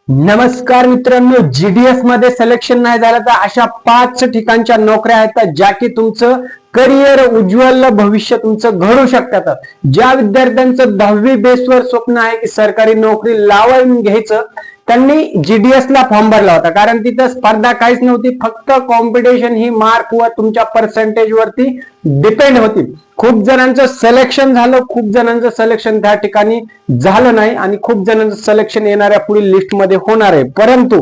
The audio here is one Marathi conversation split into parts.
नमस्कार मित्रांनो, जीडीएस मध्ये सिलेक्शन नाही झालं तर अशा 5 ठिकाणच्या नोकऱ्या आहेत ज्या की तुमचं करिअर उज्ज्वल भविष्य तुमचं घडू शकतात. ज्या विद्यार्थ्यांचं 10वी बेसवर स्वप्न आहे की सरकारी नोकरी लावून घ्यायचं, त्यांनी जीडीएस ला फॉर्म भरला होता. कारण तिथं स्पर्धा काहीच नव्हती, फक्त कॉम्पिटिशन ही मार्क व तुमच्या पर्सेंटेज वरती डिपेंड होती. खूप जणांचं सिलेक्शन झालं, खूप जणांचं सिलेक्शन त्या ठिकाणी झालं नाही आणि खूप जणांचं सिलेक्शन येणाऱ्या पुढील लिस्ट मध्ये होणार आहे. परंतु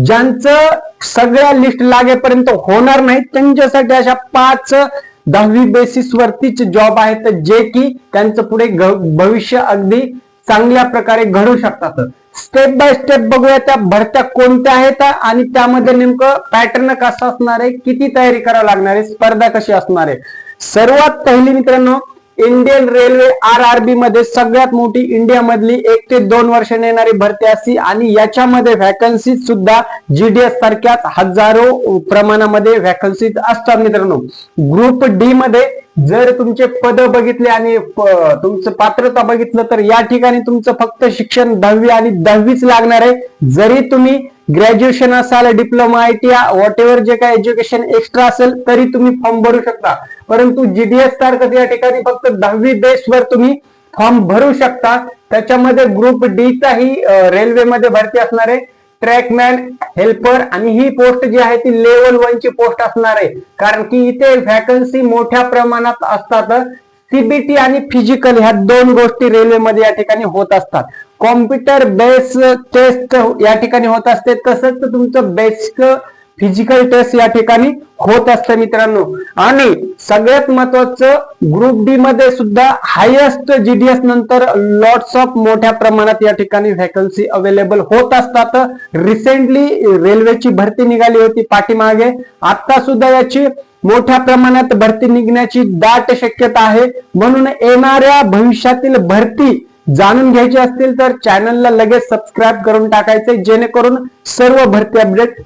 ज्यांचं सगळ्या लिस्ट लागेपर्यंत होणार नाही त्यांच्यासाठी अशा 5 10वी बेसिस वरतीच जॉब आहेत जे की त्यांचं पुढे भविष्य अगदी चांगल्या प्रकारे घडू शकतात. स्टेप बाय स्टेप बघूया त्या भरत्या कोणत्या आहेत आणि त्यामध्ये नेमकं पॅटर्न कसा असणार आहे, किती तयारी करावी लागणार आहे, स्पर्धा कशी असणार आहे. सर्वात पहिली मित्रांनो, इंडियन रेल्वे आरआरबी मध्ये सगळ्यात मोठी इंडिया मधली 1 ते 2 वर्षांनी येणारी भरती असती आणि याच्यामध्ये व्हॅकन्सी सुद्धा जीडीएस सारख्याच हजारो प्रमाणामध्ये व्हॅकन्सी असतात मित्रांनो. ग्रुप डी मध्ये जर तुमचे पद बघितले आणि तुमचं पात्रता बघितलं तर या ठिकाणी तुमचं फक्त शिक्षण 10वी आणि 10वीच लागणार आहे. जरी तुम्ही ग्रॅज्युएशन असाल, डिप्लोमा, आयटीआय, व्हॉट एव्हर जे काही एज्युकेशन एक्स्ट्रा असेल तरी तुम्ही फॉर्म भरू शकता. परंतु जीडीएस सारखं या ठिकाणी फक्त 10वी बेसवर तुम्ही फॉर्म भरू शकता. त्याच्यामध्ये ग्रुप डी चाही रेल्वेमध्ये भरती असणार आहे, ट्रॅकमॅन, हेल्पर, आणि ही पोस्ट जी आहे ती लेवल 1 ची पोस्ट असणार आहे. कारण की इथे व्हॅकन्सी मोठ्या प्रमाणात असतात. सीबीटी आणि फिजिकल ह्या 2 गोष्टी रेल्वेमध्ये या ठिकाणी होत असतात. कॉम्प्युटर बेस टेस्ट या ठिकाणी होत असते, तसंच तुमचं बेसिक फिजिकल टेस्ट या ठिकाणी होत असतं मित्रांनो. आणि सगळ्यात महत्वाचं, ग्रुप डी मध्ये सुद्धा हायेस्ट जीडीएस नंतर लॉट्स ऑफ मोठ्या प्रमाणात या ठिकाणी व्हॅकन्सी अवेलेबल होत असतात. रिसेंटली रेल्वेची भरती निघाली होती पाठीमागे, आता सुद्धा याची मोठ्या प्रमाणात भरती निघण्याची दाट शक्यता आहे. म्हणून येणाऱ्या भविष्यातील भरती जाणून घ्यायची असतील तर चॅनलला लगेच सबस्क्राईब करून टाकायचे, जेणेकरून सर्व भरती अपडेट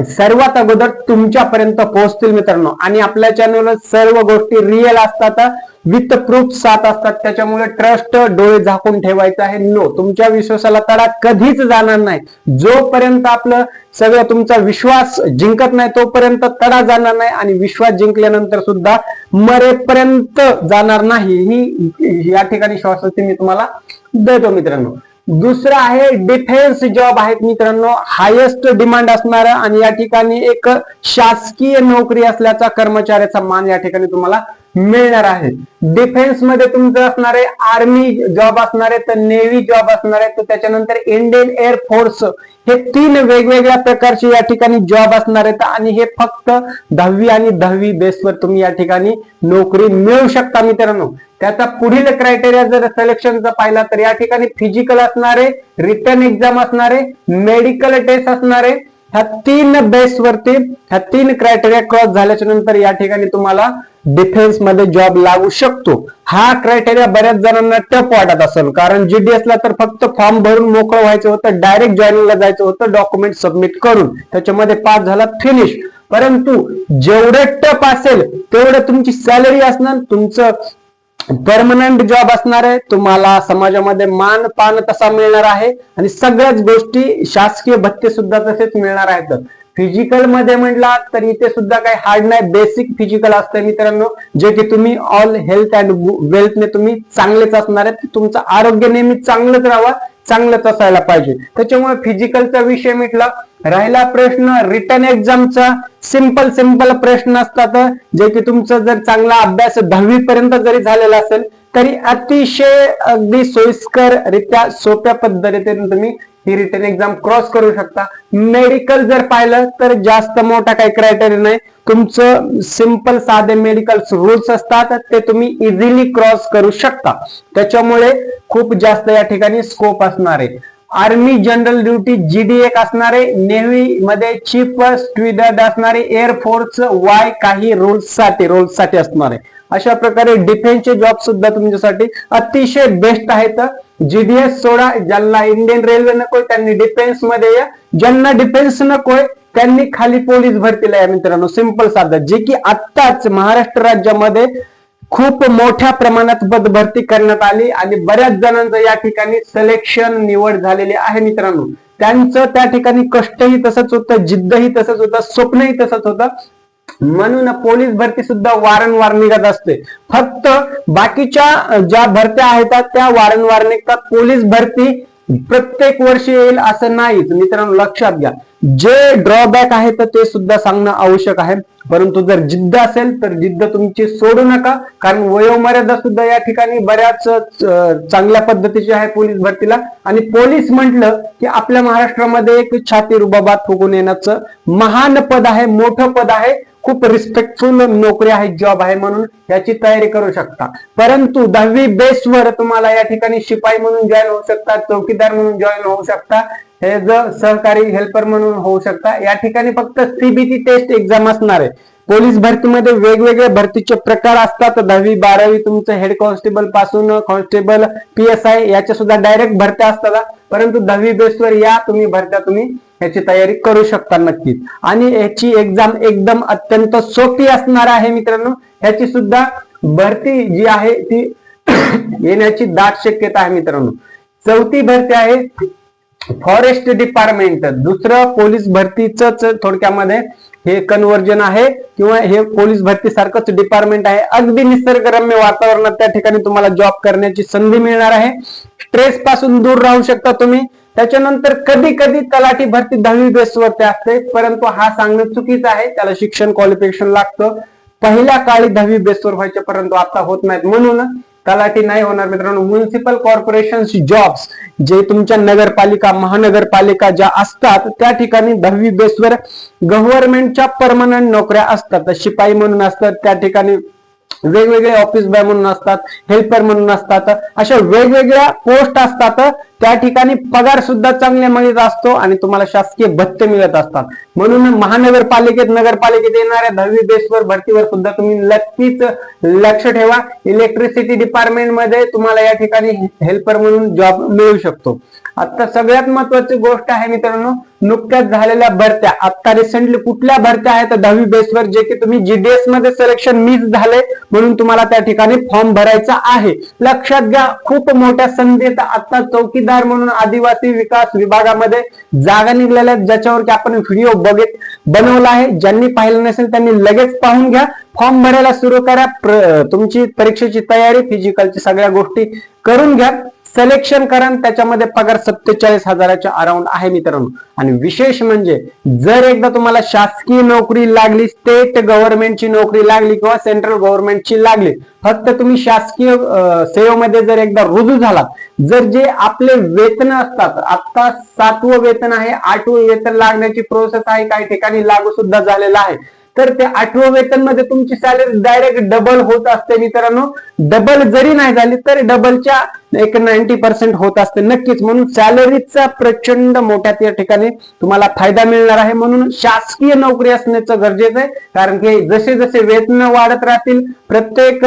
सर्वात अगोदर तुमच्यापर्यंत पोहोचतील मित्रांनो. आणि आपल्या चॅनलवर सर्व गोष्टी रिअल असतात, विथ प्रूफ साथ असतात. त्याच्यामुळे ट्रस्ट डोळे झाकून ठेवायचा आहे. नो, तुमच्या विश्वासाला तडा कधीच जाणार नाही. जोपर्यंत आपलं सगळं तुमचा विश्वास जिंकत नाही तोपर्यंत तडा जाणार नाही, आणि विश्वास जिंकल्यानंतर सुद्धा मरेपर्यंत जाणार नाही. ही या ठिकाणी श्वासाची मी तुम्हाला देतो मित्रांनो. दुसरं आहे डिफेन्स जॉब आहेत मित्रांनो, हायेस्ट डिमांड असणार आणि या ठिकाणी एक शासकीय नोकरी असल्याचा कर्मचाऱ्याचा मान या ठिकाणी तुम्हाला मिळणार आहे. डिफेन्स मध्ये तुमचं असणार आहे आर्मी जॉब असणार आहे, तर नेव्ही जॉब असणार आहे, तर त्याच्यानंतर इंडियन एअर फोर्स, हे 3 वेगवेगळ्या प्रकारचे या ठिकाणी जॉब असणार आहेत. आणि हे फक्त 10वी आणि 10वी बेसवर तुम्ही या ठिकाणी नोकरी मिळवू शकता मित्रांनो. त्याचा पुढील क्रायटेरिया जर सिलेक्शनचा पाहिला तर या ठिकाणी फिजिकल असणार आहे, रिटर्न एक्झाम असणार आहे, मेडिकल टेस्ट असणार आहे. ह्या 3 बेस वरती, ह्या 3 क्रायटेरिया क्रॉस झाल्याच्या नंतर या ठिकाणी तुम्हाला डिफेन्स मध्ये जॉब लागू शकतो. हा क्रायटेरिया बऱ्याच जणांना टफ वाटत असेल, कारण जीडीएस ला तर फक्त फॉर्म भरून मोकळं व्हायचं होतं, डायरेक्ट जॉईनिंगला जायचं होतं डॉक्युमेंट सबमिट करून, त्याच्यामध्ये पास झाला फिनिश. परंतु जेवढं टफ असेल तेवढं तुमची सॅलरी असणार, तुमचं परमनंट जॉब असणार आहे, तुम्हाला समाजामध्ये मान पान तसा मिळणार आहे आणि सगळ्याच गोष्टी शासकीय भत्ते सुद्धा तसेच मिळणार आहेत. फिजिकल मध्ये म्हटला तर इथे सुद्धा काही हार्ड नाही, बेसिक फिजिकल असतं मित्रांनो, जे की तुम्ही ऑल हेल्थ अँड वेल्थ ने तुम्ही चांगलेच असणार आहेत. तुमचं आरोग्य नेहमी चांगलंच राहावं, चांगलंच असायला पाहिजे. त्याच्यामुळे फिजिकलचा विषय मिटला. राहिला प्रश्न रिटर्न एक्झामचा. सिंपल प्रश्न असतात, जे की तुमचं जर चांगला अभ्यास 10वी पर्यंत जरी झालेला असेल तरी अतिशय अगदी सोयीस्कर रित्या सोप्या पद्धतीने तुम्ही ही रिटर्न एक्झाम क्रॉस करू शकता. मेडिकल जर पाहिलं तर जास्त मोठा काही क्रायटेरिया नाही, तुमचं सिंपल साधे मेडिकल रूल्स असतात, ते तुम्ही इझिली क्रॉस करू शकता. त्याच्यामुळे खूप जास्त या ठिकाणी स्कोप असणार आहे. आर्मी जनरल ड्युटी जीडी 1 असणार आहे, नेव्ही मध्ये चीफ स्ट्युअर्ड असणार आहे, एअरफोर्स वाय काही रोल्स साठी असणार आहे. अशा प्रकारे डिफेन्सचे जॉब सुद्धा तुमच्यासाठी अतिशय बेस्ट आहेत. जीडीएस सोडा, ज्यांना इंडियन रेल्वे नकोय त्यांनी डिफेन्स मध्ये या, ज्यांना डिफेन्स नकोय त्यांनी खाली पोलीस भरतीला या मित्रांनो. सिंपल साधं, जे की आत्ताच महाराष्ट्र राज्यामध्ये खूप मोठ्या प्रमाणात पदभरती करण्यात आली आणि बऱ्याच जणांचं या ठिकाणी सिलेक्शन निवड झालेली आहे मित्रांनो. त्यांचं त्या ठिकाणी कष्टही तसंच होतं, जिद्दही तसंच होतं, स्वप्नही तसंच होतं. म्हणून पोलीस भरती सुद्धा वारंवार निघत असते. फक्त बाकीच्या ज्या भरत्या आहेत त्या वारंवार निघतात, पोलीस भरती प्रत्येक वर्षी येईल असं नाहीच मित्रांनो, लक्षात घ्या. जे ड्रॉबॅक आहे तर ते सुद्धा सांगणं आवश्यक आहे. परंतु जर जिद्द असेल तर जिद्द तुमची सोडू नका, कारण वयोमर्यादा सुद्धा या ठिकाणी बऱ्याच चांगल्या पद्धतीची आहे पोलीस भरतीला. आणि पोलीस म्हटलं की आपल्या महाराष्ट्रामध्ये एक छाती रुबाबात फुगून येण्याचं महान पद आहे, मोठं पद आहे, खूप रिस्पेक्टफुल नोकरी आहे, जॉब आहे, म्हणून याची तयारी करू शकता. परंतु 10वी बेसवर तुम्हाला या ठिकाणी शिपाई म्हणून जॉईन होऊ शकता, चौकीदार म्हणून जॉईन होऊ शकता, हे जर सहकारी हेल्पर म्हणून होऊ शकता. या ठिकाणी फक्त सीबीटी टेस्ट एक्झाम असणार आहे. पोलीस भरतीमध्ये वेगवेगळे भरतीचे प्रकार असतात. 10वी 12वी तुमचं हेड कॉन्स्टेबल पासून कॉन्स्टेबल PSI याच्या सुद्धा डायरेक्ट भरत्या असतात. परंतु 10वी बेसवर या तुम्ही भरत्या तुम्ही याची तयारी करू शकता नक्कीच. आणि याची एक्झाम एकदम अत्यंत सोपी असणार आहे मित्रांनो. ह्याची सुद्धा भरती जी आहे ती येण्याची दाट शक्यता आहे मित्रांनो. चौथी भरती आहे फॉरेस्ट डिपार्टमेंट. दुसरं पोलीस भरतीच थोडक्यामध्ये हे कन्वर्जन आहे किंवा हे पोलीस भरती सारखंच डिपार्टमेंट आहे. अगदी निसर्गरम्य वातावरणात त्या ठिकाणी तुम्हाला जॉब करण्याची संधी मिळणार आहे. स्ट्रेस पासून दूर राहू शकता तुम्ही. त्याच्यानंतर कधी कधी तलाठी भरती 10वी बेसवरती असते, परंतु हा सांगणं चुकीचं आहे. त्याला शिक्षण क्वालिफिकेशन लागतं. पहिल्या काळी 10वी बेसवर व्हायचे, परंतु आता होत नाहीत, म्हणून तलाठी नाही होणार मित्रांनो. म्युनिसिपल कॉर्पोरेशन जॉब्स जे तुमच्या नगरपालिका महानगरपालिका ज्या असतात त्या ठिकाणी 10वी बेसवर गव्हर्नमेंटच्या परमनंट नोकऱ्या असतात. शिपाई म्हणून असतात, त्या ठिकाणी वेगवेगळे ऑफिस बॉय म्हणून असतात, हेल्पर म्हणून असतात, अशा वेगवेगळ्या पोस्ट असतात. त्या ठिकाणी पगार सुद्धा चांगले मिळत असतो आणि तुम्हाला शासकीय भत्ते मिळत असतात. म्हणून महानगरपालिकेत नगरपालिकेत येणाऱ्या 10वी बेसवर भरतीवर सुद्धा तुम्ही नक्कीच लक्ष ठेवा. इलेक्ट्रिसिटी डिपार्टमेंट मध्ये तुम्हाला या ठिकाणी हेल्पर म्हणून जॉब मिळू शकतो. आता सगळ्यात महत्वाची गोष्ट आहे मित्रांनो, नुकत्याच झालेल्या भरत्या. आता रिसेंटली कुठल्या भरत्या आहेत 10वी बेसवर, जे की तुम्ही GDS मध्ये सिलेक्शन मिस झाले म्हणून तुम्हाला त्या ठिकाणी फॉर्म भरायचा आहे. लक्षात घ्या, खूप मोठ्या संधीत आता चौकीदार म्हणून आदिवासी विकास विभागामध्ये जागा निघलेल्या आहेत, ज्याच्यावर की आपण व्हिडिओ बनवला आहे. ज्यांनी पाहिलं नसेल त्यांनी लगेच पाहून घ्या. फॉर्म भरायला सुरू करा. तुमची परीक्षेची तयारी, फिजिकलची सगळ्या गोष्टी करून घ्या. सिलेक्शन करा. त्याच्यामध्ये पगार 47,000च्या अराउंड आहे मित्रांनो. आणि विशेष म्हणजे जर एकदा तुम्हाला शासकीय नोकरी लागली, स्टेट गव्हर्नमेंटची नोकरी लागली किंवा सेंट्रल गव्हर्नमेंटची लागली, फक्त तुम्ही शासकीय सेवेमध्ये जर एकदा रुजू झालात, जर जे आपले वेतन असतात, आता 7वं वेतन आहे, 8वं वेतन लागण्याची प्रोसेस आहे, काही ठिकाणी लागू सुद्धा झालेला आहे, तर ते 8वं वेतन मध्ये तुमची सॅलरी डायरेक्ट डबल होत असते मित्रांनो. डबल जरी नाही झाली तरी डबलच्या एक 90% होत असते नक्कीच. म्हणून सॅलरीचा प्रचंड मोठ्या त्या ठिकाणी तुम्हाला फायदा मिळणार आहे. म्हणून शासकीय नोकरी असण्याचं गरजेचं आहे, कारण की जसे जसे वेतन वाढत राहतील, प्रत्येक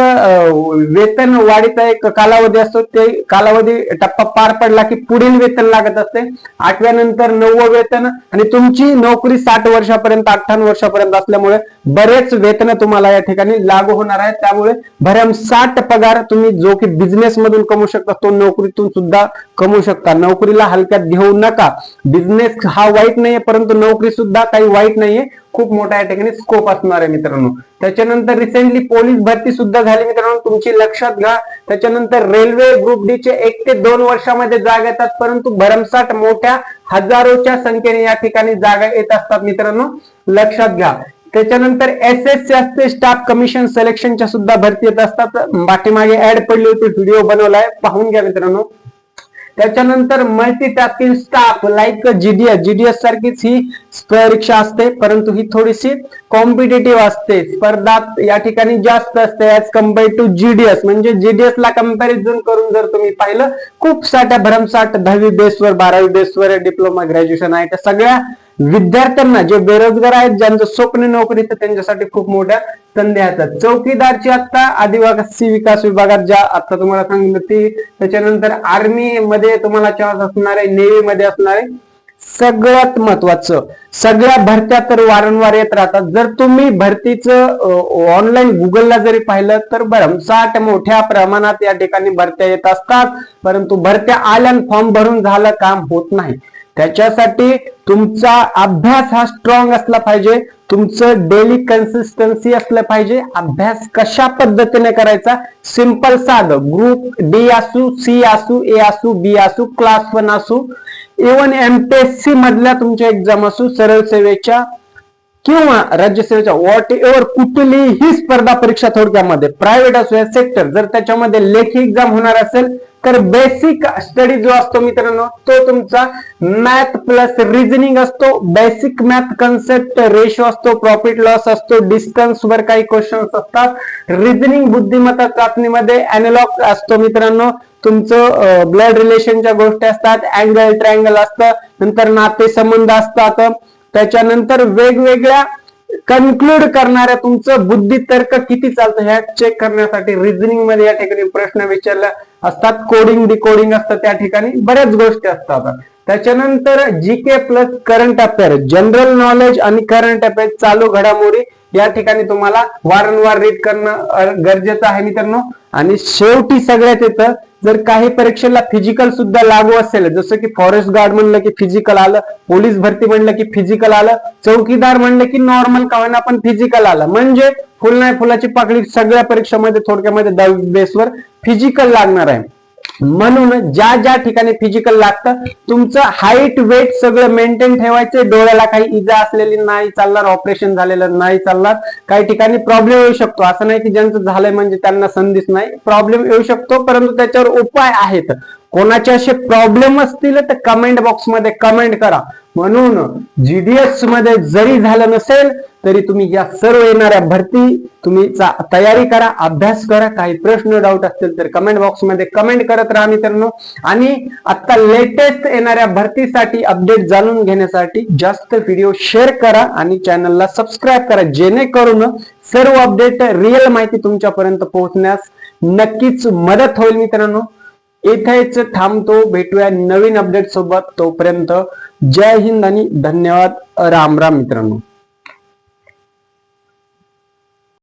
वेतन वाढीचा एक कालावधी असतो, ते कालावधी टप्पा पार पडला की पुढील वेतन लागत असते. 8व्या नंतर 9वं वेतन, आणि तुमची नोकरी 60 वर्षापर्यंत 58 वर्षापर्यंत असल्यामुळे बरेच वेतन तुम्हाला या ठिकाणी लागू होणार आहे. त्यामुळे भरमसाठ पगार तुम्ही जो की बिझनेस मधून कमवू शकता तो नोकरीतून सुद्धा कमवू शकता. नोकरीला हलक्यात घेऊ नका. बिझनेस हा वाईट नाहीये, परंतु नोकरी सुद्धा काही वाईट नाहीये. खूप मोठा या ठिकाणी स्कोप असणार आहे मित्रांनो. त्याच्यानंतर रिसेंटली पोलीस भरती सुद्धा झाली मित्रांनो, तुमची लक्षात घ्या. त्याच्यानंतर रेल्वे ग्रुप डी चे 1 ते 2 वर्षामध्ये जागा येतात, परंतु भरमसाठ मोठ्या हजारोच्या संख्येने या ठिकाणी जागा येत असतात मित्रांनो, लक्षात घ्या. त्याच्यानंतर SSC असते, स्टाफ कमिशन सिलेक्शनच्या सुद्धा भरती येत असतात. पाठीमागे ऍड पडली होती, व्हिडिओ बनवलाय, पाहून घ्या मित्रांनो. त्याच्यानंतर मल्टीटास्किंग स्टाफ लाईक GDS सारखीच ही परीक्षा असते, परंतु ही थोडीशी कॉम्पिटेटिव्ह असते, स्पर्धा या ठिकाणी जास्त असते ऍज कम्पेअर्ड टू GDS. म्हणजे GDS ला कंपॅरिझन करून जर तुम्ही पाहिलं, खूप साठ्या भरमसाठ 10वी बेसवर 12वी बेसवर डिप्लोमा ग्रॅज्युएशन आहे, त्या सगळ्या विद्यार्थ्यांना जे बेरोजगार आहेत, ज्यांचं स्वप्न नोकरीचं, त्यांच्यासाठी खूप मोठ्या संधी असतात. चौकीदारची आता आदिवासी विकास विभागात ज्या आता तुम्हाला सांगितलं ती. त्याच्यानंतर आर्मी मध्ये तुम्हाला चान्स असणार आहे, नेव्ही मध्ये असणार आहे. सगळ्यात महत्वाचं, सगळ्या भरत्या तर वारंवार येत राहतात. जर तुम्ही भरतीचं ऑनलाईन गुगलला जरी पाहिलं तर भरमसाठ मोठ्या प्रमाणात या ठिकाणी भरत्या येत असतात, परंतु भरत्या आल्यान फॉर्म भरून झालं काम होत नाही. त्याच्यासाठी तुमचा अभ्यास हा स्ट्रॉंग असला पाहिजे, तुमचं डेली कन्सिस्टन्सी असलं पाहिजे. अभ्यास कशा पद्धतीने करायचा, सिंपल साधं, ग्रुप डी असू, सी असू, ए असू, बी असू, क्लास 1 असू, इव्हन एमपीएससी मधल्या तुमच्या एक्झाम असू, सरळ सेवेच्या किंवा राज्यसेवेच्या, व्हॉट एव्हर कुठलीही स्पर्धा परीक्षा थोडक्यामध्ये प्रायव्हेट असो या सेक्टर, जर त्याच्यामध्ये लेखी एक्झाम होणार असेल तर बेसिक स्टडी जो असतो मित्रांनो तो तुमचा मॅथ प्लस रिझनिंग असतो. बेसिक मॅथ कन्सेप्ट, रेशो असतो, प्रॉफिट लॉस असतो, डिस्टन्स वर काही क्वेश्चन्स असतात. रिझनिंग बुद्धिमत्ता चाचणीमध्ये अॅनालॉग असतो मित्रांनो, तुमचं ब्लड रिलेशनच्या गोष्टी असतात, अँगल ट्रायंगल असतं, नंतर नाते संबंध असतात, त्याच्यानंतर वेगवेगळ्या कन्क्लूड करणाऱ्या तुमचं बुद्धी तर्क किती चालतं ह्या चेक करण्यासाठी रिझनिंग मध्ये या ठिकाणी प्रश्न विचारले असतात. कोडिंग डिकोडिंग असतं, त्या ठिकाणी बऱ्याच गोष्टी असतात. त्याच्यानंतर GK plus current affair, general knowledge आणि करंट अफेअर, चालू घडामोडी या ठिकाणी तुम्हाला वारंवार रीड करणं गरजेचं आहे मित्रांनो. आणि शेवटी सगळ्यात येतं, जर काही परीक्षेला फिजिकल सुद्धा लागू असेल, जसं की फॉरेस्ट गार्ड म्हणलं की फिजिकल आलं, पोलीस भरती म्हणलं की फिजिकल आलं, चौकीदार म्हणलं की नॉर्मल का होईना पण फिजिकल आलं, म्हणजे फुल नाही फुलाची पाकळी सगळ्या परीक्षामध्ये थोडक्यामध्ये 10 बेसवर फिजिकल लागणार आहे. म्हणून ज्या ज्या ठिकाणी फिजिकल लागतं तुमचं हाईट वेट सगळं मेंटेन ठेवायचं. डोळ्याला काही इजा असलेली नाही चालणार, ऑपरेशन झालेलं नाही चालणार. काही ठिकाणी प्रॉब्लेम येऊ शकतो, असं नाही की ज्यांचं झालंय म्हणजे त्यांना संधीच नाही, प्रॉब्लेम येऊ शकतो, परंतु त्याच्यावर उपाय आहेत. कोणाचे असे प्रॉब्लेम असतील तर कमेंट बॉक्स मध्ये कमेंट करा. म्हणून जीडीएस मध्ये जरी झालं नसेल तरी तुम्ही या सर्व येणाऱ्या भरती तुम्ही तयारी करा, अभ्यास करा. काही प्रश्न डाऊट असतील तर कमेंट बॉक्स मध्ये कमेंट करत राहा मित्रांनो. आणि आता लेटेस्ट येणाऱ्या भरतीसाठी अपडेट जाणून घेण्यासाठी जास्त व्हिडिओ शेअर करा आणि चॅनलला सबस्क्राईब करा, जेणेकरून सर्व अपडेट रिअल माहिती तुमच्यापर्यंत पोहोचण्यास नक्कीच मदत होईल मित्रांनो. इथेच थांबतो, भेटूया नवीन अपडेट सोबत. तोपर्यंत जय हिंद आणि धन्यवाद. राम राम मित्रांनो.